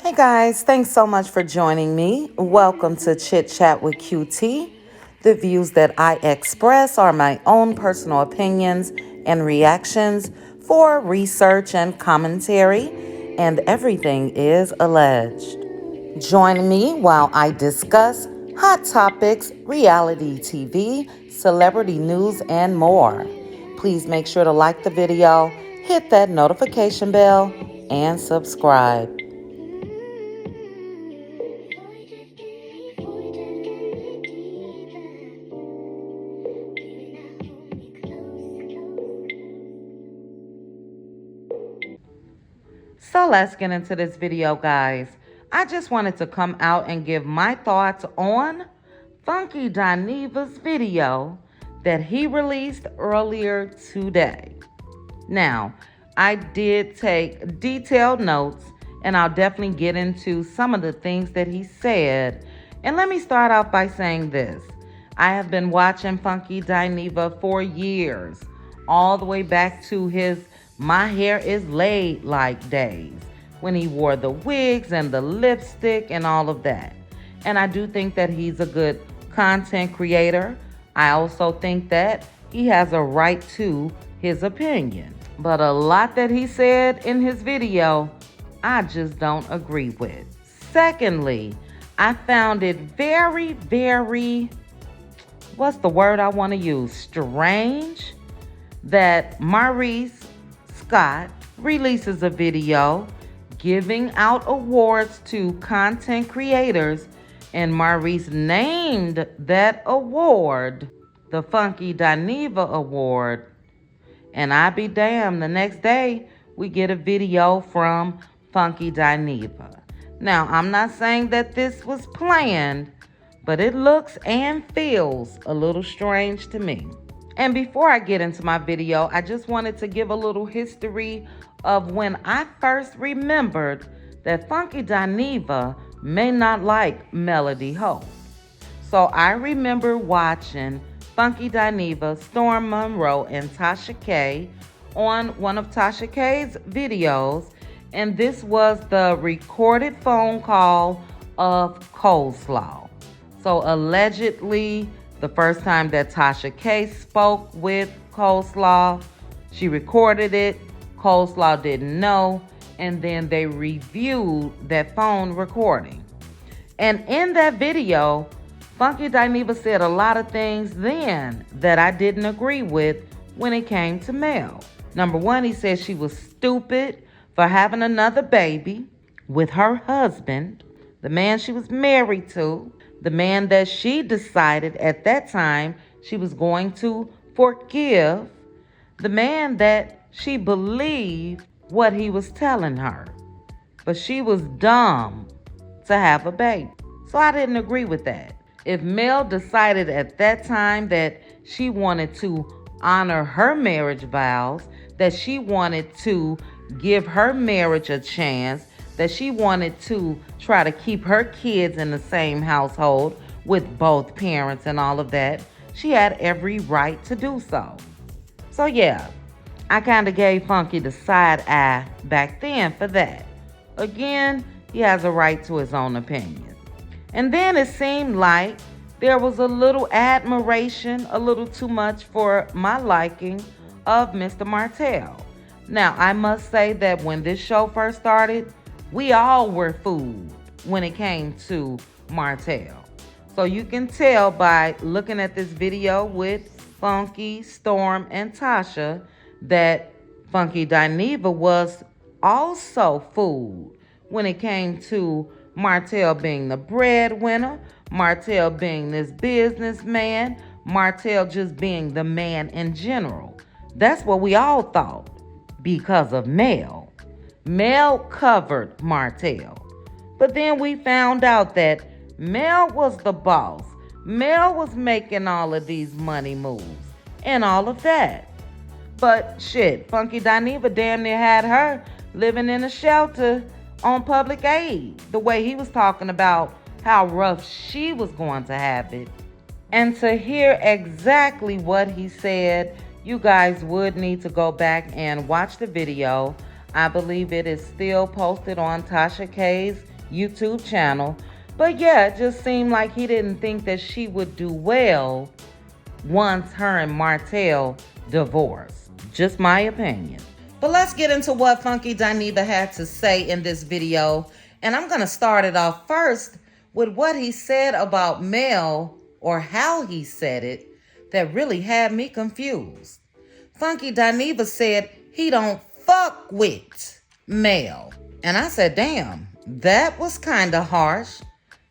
Hey guys, thanks so much for joining me. Welcome to Chit Chat with QT. The views that I express are my own personal opinions and reactions for research and commentary, and everything is alleged. Join me while I discuss hot topics, reality TV, celebrity news, and more. Please make sure to like the video, hit that notification bell, and subscribe. So let's get into this video, guys. I just wanted to come out and give my thoughts on Funky Dineva's video that he released earlier today. Now, I did take detailed notes, and I'll definitely get into some of the things that he said. And let me start off by saying this. I have been watching Funky Dineva for years, all the way back to his My Hair is Laid like days, when he wore the wigs and the lipstick and all of that. And I do think that he's a good content creator. I also think that he has a right to his opinion. But a lot that he said in his video, I just don't agree with. Secondly, I found it very, what's the word I want to use? Strange that Maurice Scott releases a video giving out awards to content creators, and Maurice named that award the Funky Dineva Award. And I be damned, the next day we get a video from Funky Dineva. Now, I'm not saying that this was planned, but it looks and feels a little strange to me. And before I get into my video, I just wanted to give a little history of when I first remembered that Funky Dineva may not like Melody Holt. So I remember watching Funky Dineva, Storm Monroe, and Tasha K on one of Tasha K's videos, and this was the recorded phone call of Coleslaw. So allegedly, the first time that Tasha K spoke with Coleslaw, she recorded it. Coleslaw didn't know, and then they reviewed that phone recording. And in that video, Funky Dineva said a lot of things then that I didn't agree with when it came to Mel. Number one, he said she was stupid for having another baby with her husband, the man she was married to, the man that she decided at that time she was going to forgive, the man that she believed what he was telling her. But she was dumb to have a baby. So I didn't agree with that. If Mel decided at that time that she wanted to honor her marriage vows, that she wanted to give her marriage a chance, that she wanted to try to keep her kids in the same household with both parents and all of that, she had every right to do so. So yeah, I kind of gave Funky the side eye back then for that. Again, he has a right to his own opinion. And then it seemed like there was a little admiration, a little too much for my liking, of Mr. Martell. Now, I must say that when this show first started, we all were fooled when it came to Martell. So you can tell by looking at this video with Funky, Storm, and Tasha that Funky Dineva was also fooled when it came to Martell being the breadwinner, Martell being this businessman, Martell just being the man in general. That's what we all thought because of Mel. Mel covered Martell. But then we found out that Mel was the boss. Mel was making all of these money moves and all of that. But shit, Funky Dineva damn near had her living in a shelter on public aid, the way he was talking about how rough she was going to have it. And to hear exactly what he said, you guys would need to go back and watch the video. I believe it is still posted on Tasha K's YouTube channel. But yeah, it just seemed like he didn't think that she would do well once her and Martell divorced. Just my opinion. But let's get into what Funky Dineva had to say in this video. And I'm going to start it off first with what he said about Mel, or how he said it, that really had me confused. Funky Dineva said he don't fuck with Mel. And I said, damn, that was kind of harsh.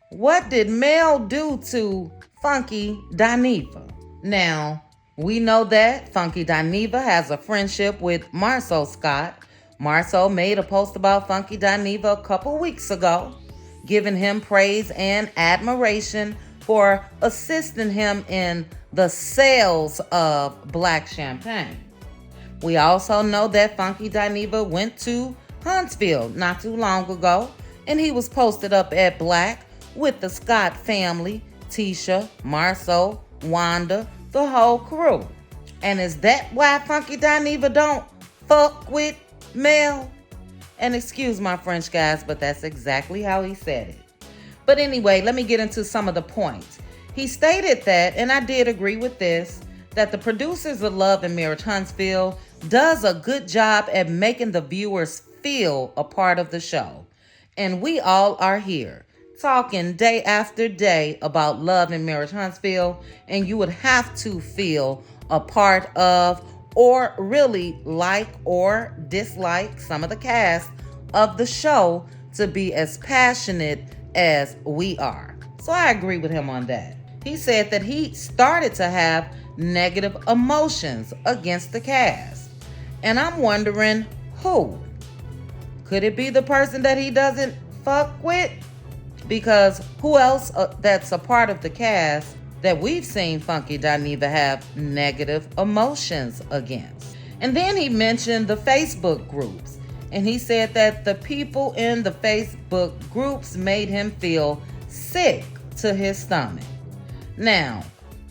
What did Mel do to Funky Dineva? Now, we know that Funky Dineva has a friendship with Marceau Scott. Marceau made a post about Funky Dineva a couple weeks ago, giving him praise and admiration for assisting him in the sales of black champagne. We also know that Funky Dineva went to Huntsville not too long ago, and he was posted up at Black with the Scott family, Tisha, Marceau, Wanda, the whole crew. And is that why Funky Dineva don't fuck with Mel? And excuse my French, guys, but that's exactly how he said it. But anyway, let me get into some of the points. He stated that, and I did agree with this, that the producers of Love and Marriage Huntsville does a good job at making the viewers feel a part of the show. And we all are here talking day after day about Love and Marriage Huntsville, and you would have to feel a part of, or really like or dislike some of the cast of the show to be as passionate as we are. So I agree with him on that. He said that he started to have negative emotions against the cast. And I'm wondering who? Could it be the person that he doesn't fuck with? Because who else that's a part of the cast that we've seen Funky Dineva have negative emotions against? And then he mentioned the Facebook groups. And he said that the people in the Facebook groups made him feel sick to his stomach. Now,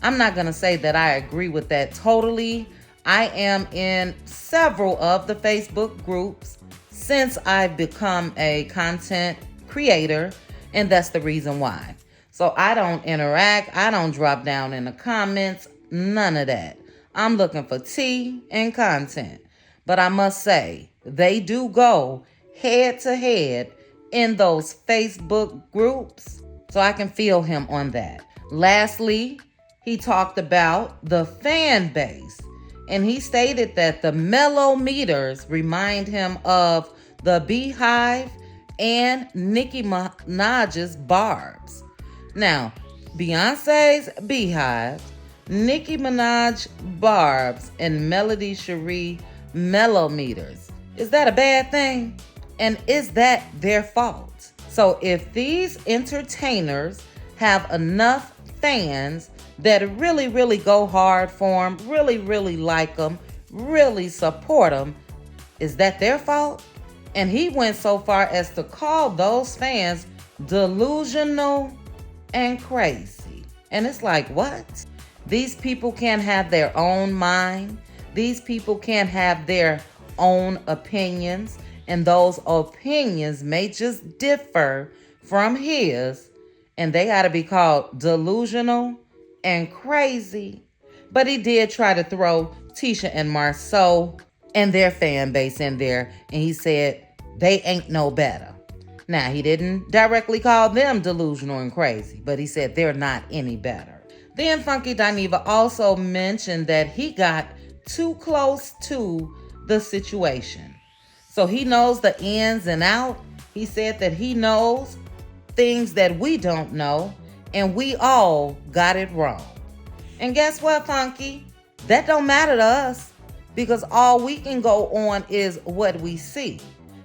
I'm not going to say that I agree with that totally. I am in several of the Facebook groups since I've become a content creator, and that's the reason why. So I don't interact, I don't drop down in the comments, none of that. I'm looking for tea and content. But I must say, they do go head to head in those Facebook groups, so I can feel him on that. Lastly, he talked about the fan base, and he stated that the mellow meters remind him of the Beehive and Nicki Minaj's Barbs. Now, Beyonce's Beehive, Nicki Minaj Barbs, and Melody Shari mellow meters. Is that a bad thing? And is that their fault? So if these entertainers have enough fans that really go hard for them, really like them, really support them, is that their fault? And he went so far as to call those fans delusional and crazy. And it's like, what? These people can't have their own mind. These people can't have their own opinions. And those opinions may just differ from his. And they got to be called delusional and crazy. But he did try to throw Tisha and Marceau and their fan base in there. And he said, they ain't no better. Now, he didn't directly call them delusional and crazy, but he said they're not any better. Then Funky Dineva also mentioned that he got too close to the situation. So he knows the ins and out. He said that he knows things that we don't know, and we all got it wrong. And guess what, Funky? That don't matter to us, because all we can go on is what we see.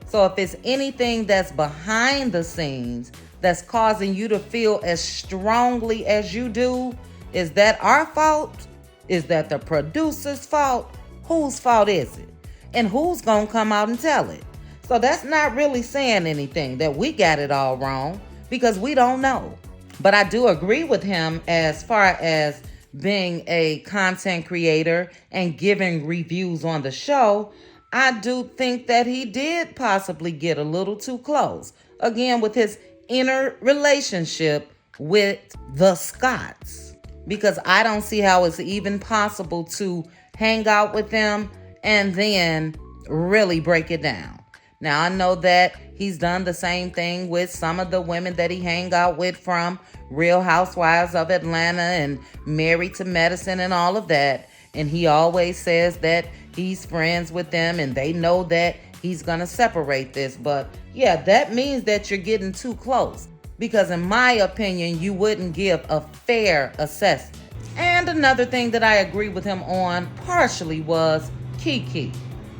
So if it's anything that's behind the scenes that's causing you to feel as strongly as you do, is that our fault? Is that the producer's fault? Whose fault is it? And who's gonna come out and tell it? So that's not really saying anything that we got it all wrong, because we don't know. But I do agree with him as far as being a content creator and giving reviews on the show. I do think that he did possibly get a little too close. Again, with his inner relationship with the Scotts, because I don't see how it's even possible to hang out with them and then really break it down. Now, I know that he's done the same thing with some of the women that he hang out with from Real Housewives of Atlanta and Married to Medicine and all of that. And he always says that he's friends with them and they know that he's going to separate this. But yeah, that means that you're getting too close. Because in my opinion, you wouldn't give a fair assessment. And another thing that I agree with him on partially was Kiki.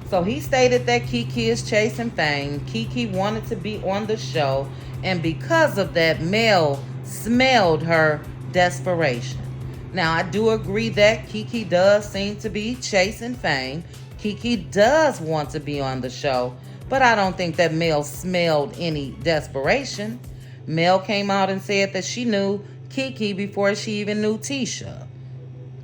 So he stated that Kiki is chasing fame. Kiki wanted to be on the show. And because of that, Mel smelled her desperation. Now, I do agree that Kiki does seem to be chasing fame. Kiki does want to be on the show, but I don't think that Mel smelled any desperation. Mel came out and said that she knew Kiki before she even knew Tisha.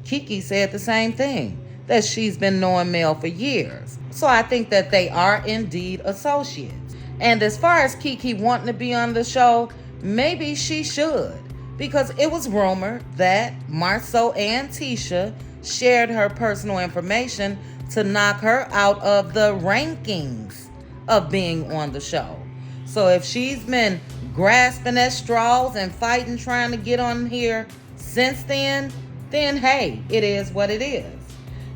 Kiki said the same thing, that she's been knowing Mel for years. So I think that they are indeed associates. And as far as Kiki wanting to be on the show, maybe she should. Because it was rumored that Marceau and Tisha shared her personal information to knock her out of the rankings of being on the show. So if she's been grasping at straws and fighting, trying to get on here since then hey, it is what it is.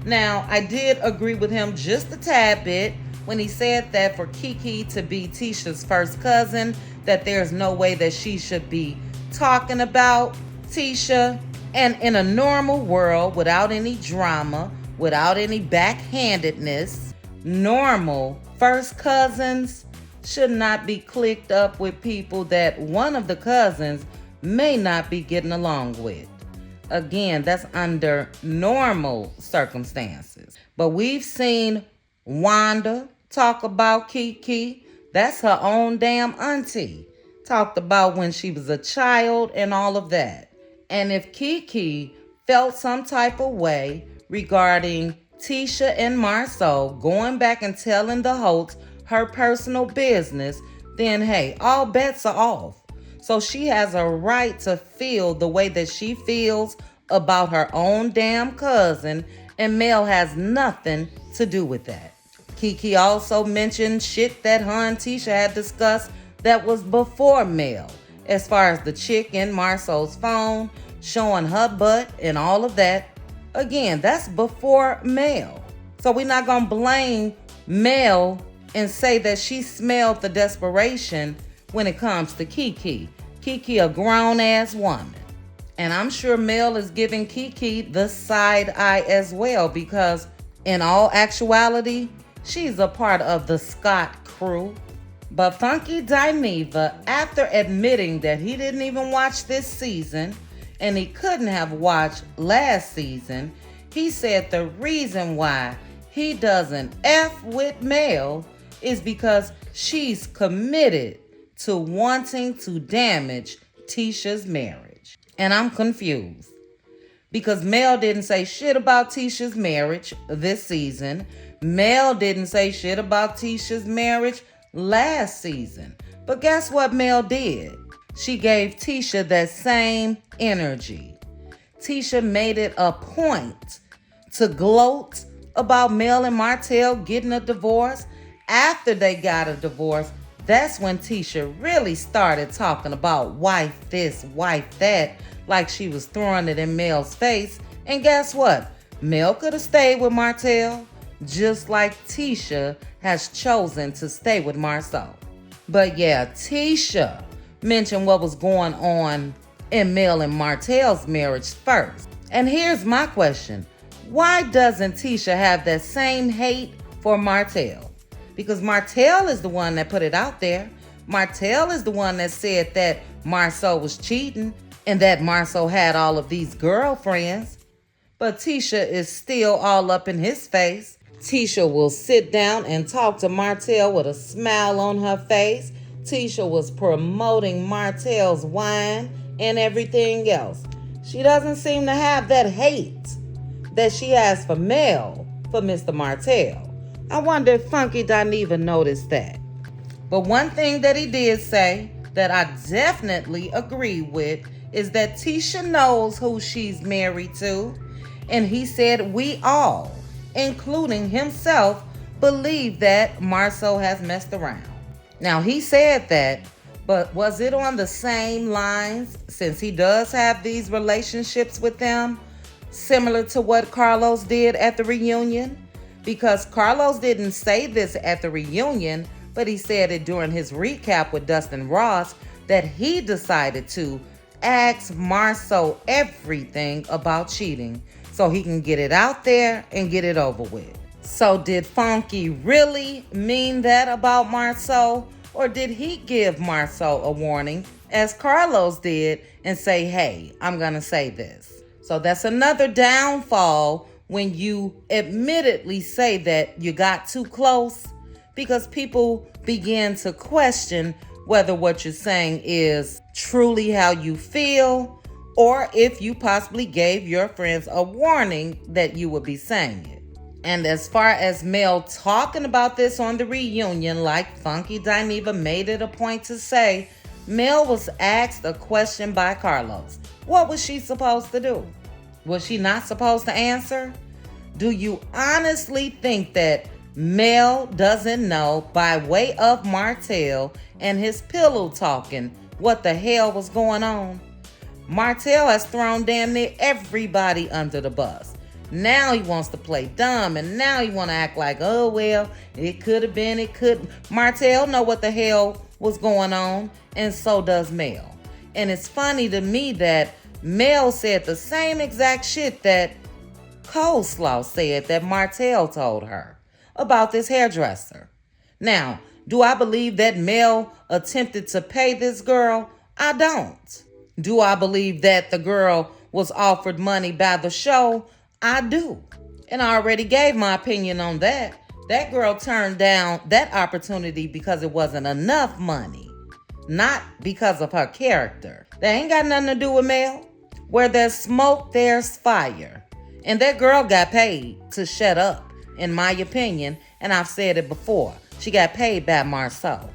Now, I did agree with him just a tad bit when he said that for Kiki to be Tisha's first cousin, that there's no way that she should be talking about Tisha. And in a normal world, without any drama, without any backhandedness, normal first cousins should not be clicked up with people that one of the cousins may not be getting along with. Again, that's under normal circumstances. But we've seen Wanda talk about Kiki. That's her own damn auntie. Talked about when she was a child and all of that. And if Kiki felt some type of way regarding Tisha and Marceau going back and telling the Holtz her personal business, then hey, all bets are off. So she has a right to feel the way that she feels about her own damn cousin, and Mel has nothing to do with that. Kiki also mentioned shit that her and Tisha had discussed that was before Mel, as far as the chick in Marceau's phone showing her butt and all of that. Again, that's before Mel. So we're not going to blame Mel and say that she smelled the desperation when it comes to Kiki. Kiki a grown-ass woman. And I'm sure Mel is giving Kiki the side eye as well, because in all actuality, she's a part of the Scott crew. But Funky Dineva, after admitting that he didn't even watch this season and he couldn't have watched last season, he said the reason why he doesn't F with Mel is because she's committed to wanting to damage Tisha's marriage. And I'm confused, because Mel didn't say shit about Tisha's marriage this season. Mel didn't say shit about Tisha's marriage last season. But guess what Mel did? She gave Tisha that same energy. Tisha made it a point to gloat about Mel and Martell getting a divorce. After they got a divorce, that's when Tisha really started talking about wife this, wife that, like she was throwing it in Mel's face. And guess what? Mel could have stayed with Martell, just like Tisha has chosen to stay with Marceau. But yeah, Tisha mentioned what was going on in Mel and Martell's marriage first. And here's my question. Why doesn't Tisha have that same hate for Martell? Because Martell is the one that put it out there. Martell is the one that said that Marceau was cheating and that Marceau had all of these girlfriends. But Tisha is still all up in his face. Tisha will sit down and talk to Martell with a smile on her face. Tisha was promoting Martell's wine and everything else. She doesn't seem to have that hate that she has for Mel, for Mr. Martell. I wonder if Funky Dineva noticed that. But one thing that he did say that I definitely agree with is that Tisha knows who she's married to. And he said we all, including himself, believe that Marceau has messed around. Now, he said that, but was it on the same lines, since he does have these relationships with them, similar to what Carlos did at the reunion? Because Carlos didn't say this at the reunion, but he said it during his recap with Dustin Ross, that he decided to ask Marceau everything about cheating so he can get it out there and get it over with. So did Funky really mean that about Marceau, or did he give Marceau a warning as Carlos did and say, hey, I'm gonna say this? So that's another downfall when you admittedly say that you got too close, because people begin to question whether what you're saying is truly how you feel, or if you possibly gave your friends a warning that you would be saying it. And as far as Mel talking about this on the reunion, like Funky Dineva made it a point to say, Mel was asked a question by Carlos. What was she supposed to do? Was she not supposed to answer? Do you honestly think that Mel doesn't know, by way of Martell and his pillow talking, what the hell was going on? Martell has thrown damn near everybody under the bus. Now he wants to play dumb, and now he want to act like, oh, well, it could have been, it couldn't. Martell know what the hell was going on, and so does Mel. And it's funny to me that Mel said the same exact shit that Coleslaw said that Martell told her about this hairdresser. Now, do I believe that Mel attempted to pay this girl? I don't. Do I believe that the girl was offered money by the show? I do. And I already gave my opinion on that. That girl turned down that opportunity because it wasn't enough money, not because of her character. That ain't got nothing to do with Mel. Where there's smoke, there's fire. And that girl got paid to shut up, in my opinion, and I've said it before. She got paid by Marceau.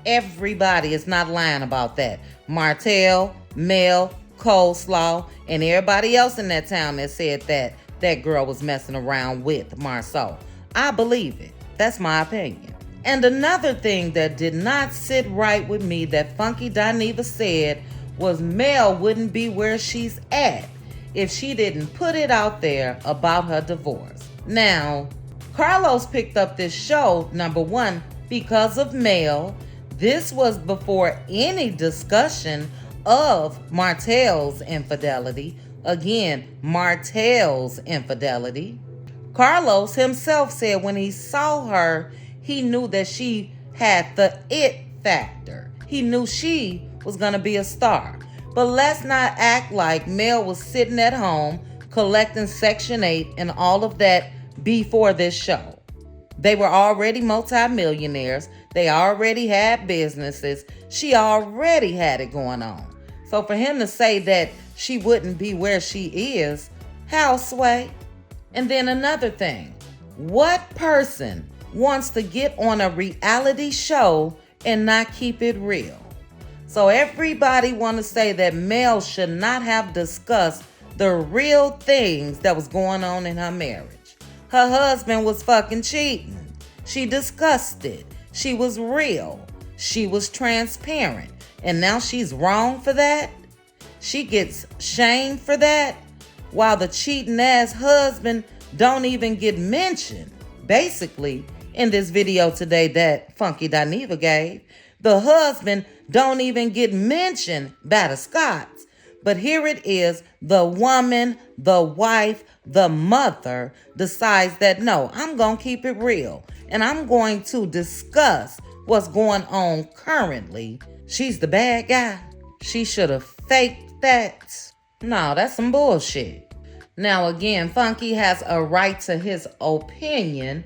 Everybody is not lying about that. Martell, Mel, Coleslaw, and everybody else in that town that said that that girl was messing around with Marceau. I believe it. That's my opinion. And another thing that did not sit right with me that Funky Dineva said was Mel wouldn't be where she's at if she didn't put it out there about her divorce. Now, Carlos picked up this show, number one, because of Mel. This was before any discussion of Martell's infidelity. Again, Martell's infidelity. Carlos himself said when he saw her, he knew that she had the it factor. He knew she was going to be a star. But let's not act like Mel was sitting at home collecting Section 8 and all of that before this show. They were already multimillionaires. They already had businesses. She already had it going on. So for him to say that she wouldn't be where she is, how sway? And then another thing, what person wants to get on a reality show and not keep it real? So everybody want to say that Mel should not have discussed the real things that was going on in her marriage. Her husband was fucking cheating. She discussed it. She was real. She was transparent. And now she's wrong for that? She gets shamed for that? While the cheating ass husband don't even get mentioned. Basically, in this video today that Funky Dineva gave, the husband don't even get mentioned by the Scotts. But here it is, the woman, the wife, the mother decides that no, I'm going to keep it real. And I'm going to discuss what's going on currently. She's the bad guy. She should have faked that. No, that's some bullshit. Now again, Funky has a right to his opinion,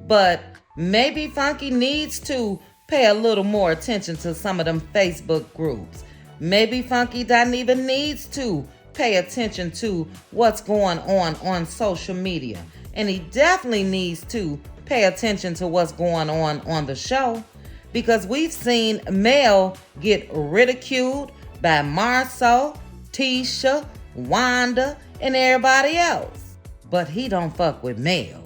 but maybe Funky needs to pay a little more attention to some of them Facebook groups. Maybe Funky Dineva needs to pay attention to what's going on social media. And he definitely needs to pay attention to what's going on the show. because we've seen Mel get ridiculed by Marceau, Tisha, Wanda, and everybody else. But he don't fuck with Mel.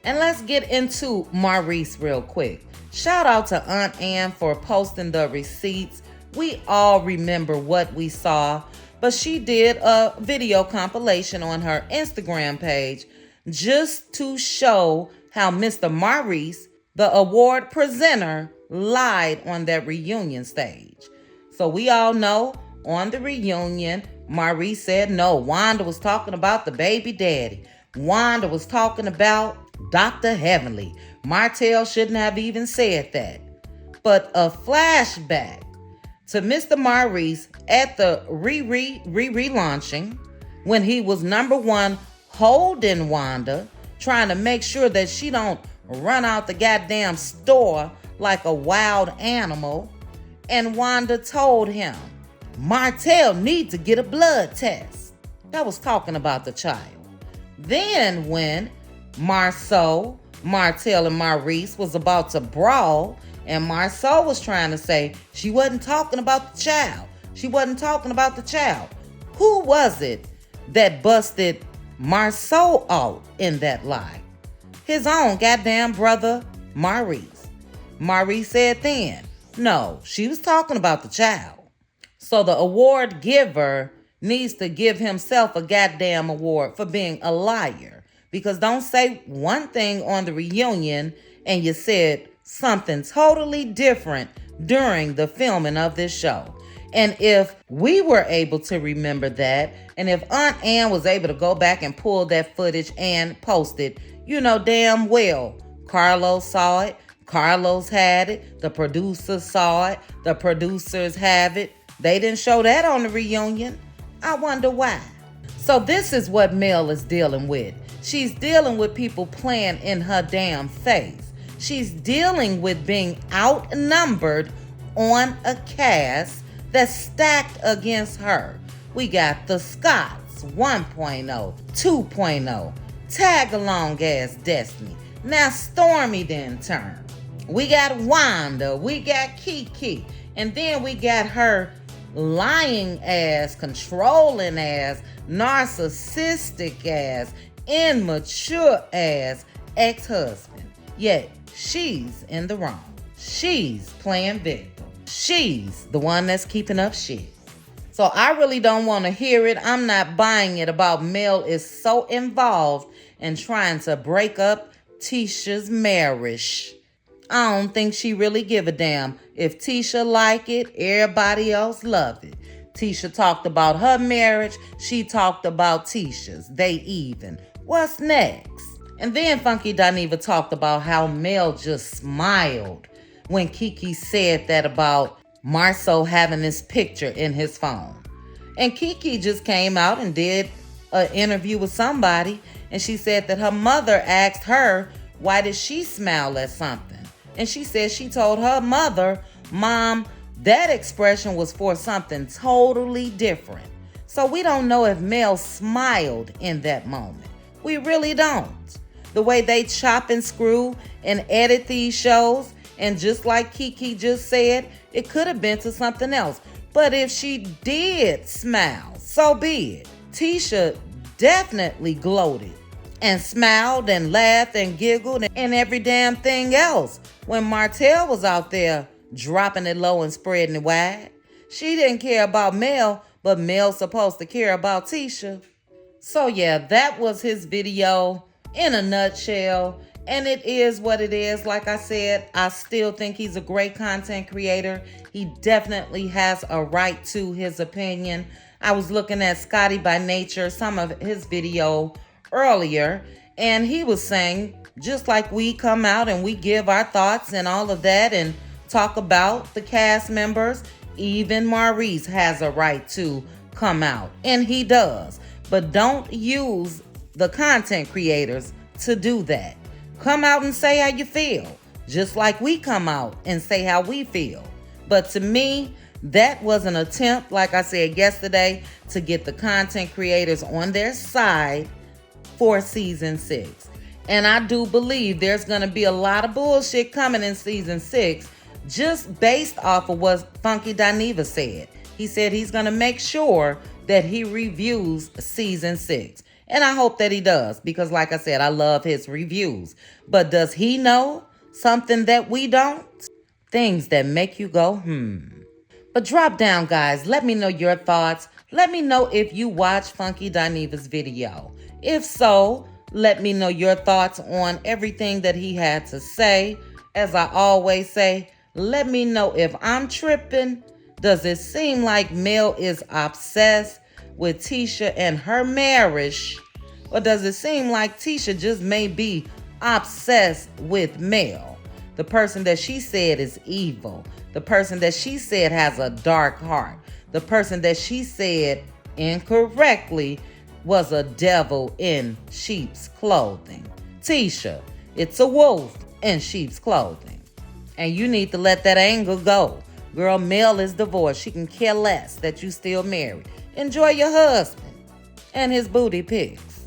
And let's get into Maurice real quick. Shout out to Aunt Ann for posting the receipts. We all remember what we saw, but she did a video compilation on her Instagram page just to show how Mr. Maurice, the award presenter, lied on that reunion stage. So we all know on the reunion, Maurice said no, Wanda was talking about the baby daddy. Wanda was talking about Dr. Heavenly. Martell shouldn't have even said that. But a flashback to Mr. Maurice at the relaunching when he was number one holding Wanda, trying to make sure that she don't run out the goddamn store like a wild animal. And Wanda told him, Martell needs to get a blood test. That was talking about the child. Then when Marceau, Martell, and Maurice was about to brawl, and Marceau was trying to say she wasn't talking about the child. She wasn't talking about the child. Who was it that busted Marceau out in that lie? His own goddamn brother, Maurice. Maurice said then, no, she was talking about the child. So the award giver needs to give himself a goddamn award for being a liar. Because don't say one thing on the reunion and you said something totally different during the filming of this show. And if we were able to remember that, and if Aunt Ann was able to go back and pull that footage and post it, you know damn well Carlos saw it, Carlos had it, the producers saw it, the producers have it. They didn't show that on the reunion. I wonder why. So this is what Mel is dealing with. She's dealing with people playing in her damn face. She's dealing with being outnumbered on a cast that's stacked against her. We got the Scotts 1.0, 2.0, tag along ass Destiny. Now Stormy then turn. We got Wanda, we got Kiki, and then we got her lying ass, controlling ass, narcissistic ass, immature ass ex-husband. Yet she's in the wrong. She's playing victim. She's the one that's keeping up shit. So I really don't want to hear it. I'm not buying it about Mel is so involved in trying to break up Tisha's marriage. I don't think she really give a damn. If Tisha like it, everybody else love it. Tisha talked about her marriage. She talked about Tisha's. They even. What's next? And then Funky Dineva talked about how Mel just smiled when Kiki said that about Marceau having this picture in his phone. And Kiki just came out and did an interview with somebody, and she said that her mother asked her, why did she smile at something? And she said she told her mother, Mom, that expression was for something totally different. So we don't know if Mel smiled in that moment. We really don't. The way they chop and screw and edit these shows, and just like Kiki just said, it could have been to something else. But if she did smile, so be it. Tisha definitely gloated and smiled and laughed and giggled and every damn thing else when Martell was out there dropping it low and spreading it wide. She didn't care about Mel, but Mel's supposed to care about Tisha. So yeah, that was his video in a nutshell. And it is what it is. Like I said, I still think he's a great content creator. He definitely has a right to his opinion. I was looking at Scotty by Nature, some of his video earlier, and he was saying, just like we come out and we give our thoughts and all of that and talk about the cast members, even Maurice has a right to come out, and he does. But don't use the content creators to do that. Come out and say how you feel, just like we come out and say how we feel. But to me, that was an attempt, like I said yesterday, to get the content creators on their side for season 6. And I do believe there's going to be a lot of bullshit coming in season 6 just based off of what Funky Dineva said. He said he's going to make sure that he reviews season 6. And I hope that he does because, like I said, I love his reviews. But does he know something that we don't? Things that make you go, But drop down, guys. Let me know your thoughts. Let me know if you watch Funky Dineva's video. If so, let me know your thoughts on everything that he had to say. As I always say, let me know if I'm tripping. Does it seem like Mel is obsessed with Tisha and her marriage? Or does it seem like Tisha just may be obsessed with Mel? The person that she said is evil. The person that she said has a dark heart. The person that she said incorrectly was a devil in sheep's clothing. Tisha, it's a wolf in sheep's clothing. And you need to let that anger go. Girl, Mel is divorced. She can care less that you still married. Enjoy your husband and his booty pics.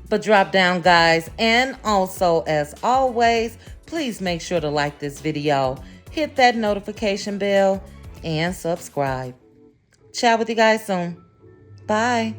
But drop down, guys. And also, as always, please make sure to like this video, hit that notification bell, and subscribe. Chat with you guys soon. Bye.